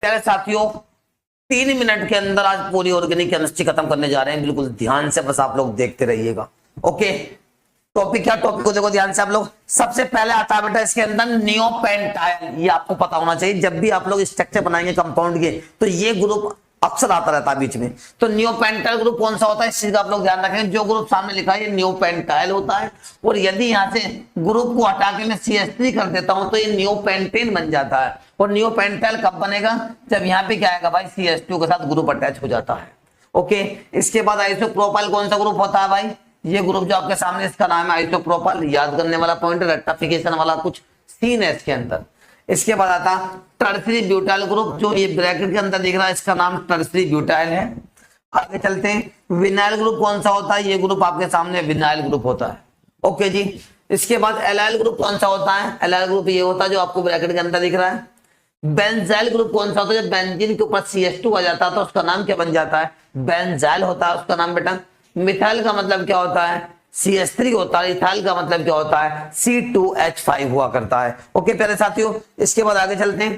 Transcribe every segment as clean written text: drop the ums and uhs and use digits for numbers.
प्यारे साथियों 3 मिनट के अंदर आज पूरी ऑर्गेनिक केमिस्ट्री खत्म करने जा रहे हैं, बिल्कुल ध्यान से बस आप लोग देखते रहिएगा। ओके, टॉपिक क्या, टॉपिक को देखो ध्यान से आप लोग। सबसे पहले आता है बेटा इसके अंदर नियोपेंटाइल, ये आपको पता होना चाहिए। जब भी आप लोग स्ट्रक्चर बनाएंगे कंपाउंड के तो ये ग्रुप अक्सर आता रहता है बीच में। तो नियोपेंटाइल ग्रुप कौन सा होता है, इस चीज का आप लोग ध्यान रखें। जो ग्रुप सामने लिखा है ये नियोपेंटाइल होता है, और यदि यहाँ से ग्रुप को हटा के मैं CH3 कर देता हूं तो ये नियोपेंटेन बन जाता है। और नियोपेंटाइल कब बनेगा, जब यहाँ पे क्या आएगा भाई, CH2 के साथ ग्रुप अटैच हो जाता है। ओके, इसके बाद आइसोप्रोपाइल कौन सा ग्रुप होता है भाई, ये ग्रुप जो आपके सामने इसका नाम है आइसोप्रोपाइल। याद करने वाला पॉइंट, रेक्टिफिकेशन वाला कुछ सीन है इसके अंदर। इसके बाद आता टर्सरी ब्यूटाइल ग्रुप, जो ये ब्रैकेट के अंदर दिख रहा है इसका नाम टर्सरी ब्यूटाइल है। आगे चलते हैं, विनाइल ग्रुप कौन सा होता है, ये ग्रुप आपके सामने विनाइल ग्रुप होता है। ओके जी, इसके बाद एलाइल ग्रुप कौन सा होता है, एलाइल ग्रुप ये होता है जो आपको ब्रैकेट के अंदर दिख रहा है। बेंजाइल ग्रुप कौन सा होता है, जब बेंजीन के ऊपर CH2 आ जाता है तो उसका नाम क्या बन जाता है, बेंजाइल होता है उसका नाम बेटा। मिथाइल का मतलब क्या होता है, CH3 होता है। इथाइल का मतलब क्या होता है, C2H5 हुआ करता है। ओके प्यारे साथियों, इसके बाद आगे चलते हैं,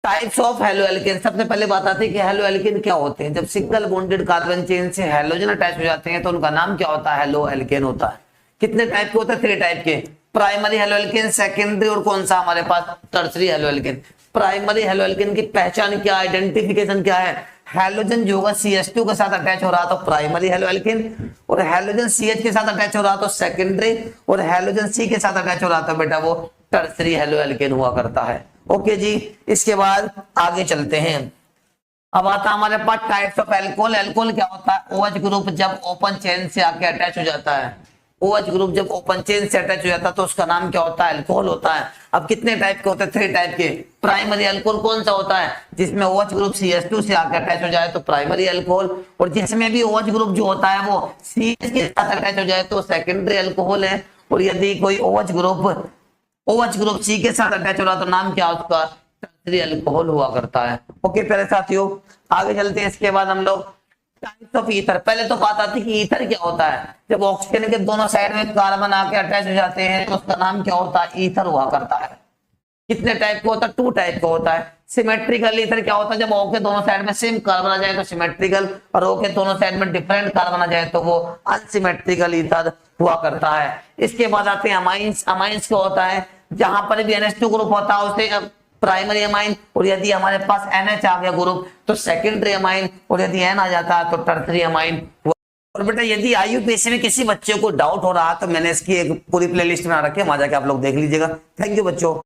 टाइप्स ऑफ हेलो एल्केन। सबसे पहले बात आती है कि हेलो एल्केन क्या होते हैं। जब सिंगल बॉन्डेड कार्बन चेन से हेलोजन अटैच हो जाते हैं तो उनका नाम क्या होता है, हेलो एल्केन होता है। कितने टाइप के होते हैं, 3 टाइप के, प्राइमरी हेलो एल्केन, सेकेंडरी और कौन सा हमारे पास tertiary haloalkane. Primary haloalkane की पहचान क्या, आइडेंटिफिकेशन क्या है, हेलोजन जो होगा CH2 के साथ अटैच हो रहा तो प्राइमरी हेलो एल्केन, और हेलोजन CH के साथ अटैच हो रहा तो सेकेंडरी, और हेलोजन C के साथ अटैच हो रहा था बेटा वो टर्सरी हेलो एल्केन हुआ करता है। ओके जी, इसके बाद आगे चलते हैं। अब आता हमारे पास टाइप्स ऑफ एल्कोहल। एल्कोहल क्या होता है, OH ग्रुप जब ओपन चेन से आके अटैच हो जाता है, OH ग्रुप जब ओपन चेन से अटैच हो जाता है तो उसका नाम क्या होता है, अल्कोहल होता है। अब कितने टाइप के होते हैं, 3 टाइप के। प्राइमरी अल्कोहल कौन सा होता है, जिसमें OH ग्रुप CH2 से आकर अटैच हो जाए तो प्राइमरी अल्कोहल, और जिसमें भी OH ग्रुप जो होता है वो CH के साथ अटैच हो जाए तो सेकेंडरी अल्कोहल है। और यदि कोई OH ग्रुप C के साथ अटैच हो रहा तो नाम क्या उसका, टर्सरी अल्कोहल हुआ करता है। ओके प्यारे साथियों, आगे चलते हैं। इसके बाद हम लोग टाइप्स ऑफ ईथर। पहले तो बात आती है कि ईथर क्या होता है, जब ऑक्सीजन के दोनों साइड में कार्बन आके अटैच हो जाते हैं तो उसका नाम क्या होता है, ईथर हुआ करता है। कितने टाइप का होता है, 2 टाइप का होता है। सिमेट्रिकल ईथर क्या होता है, जब O के दोनों साइड में सेम कार्बन आ जाए तो सिमेट्रिकल, और O के दोनों साइड में डिफरेंट कार्बन आ जाए तो वो अनसिमेट्रिकल ईथर हुआ करता है। इसके बाद आते हैं अमाइंस। अमाइंस क्या होता है, जहां पर भी NH2 ग्रुप होता है उसे प्राइमरी अमाइन, और यदि हमारे पास NH आ गया ग्रुप तो सेकेंडरी अमाइन, और यदि N आ जाता है तो टर्सरी अमाइन। और बेटा यदि IUPAC में किसी बच्चे को डाउट हो रहा है तो मैंने इसकी एक पूरी प्लेलिस्ट बना रखी है, वहां जाके आप लोग देख लीजिएगा। थैंक यू बच्चों।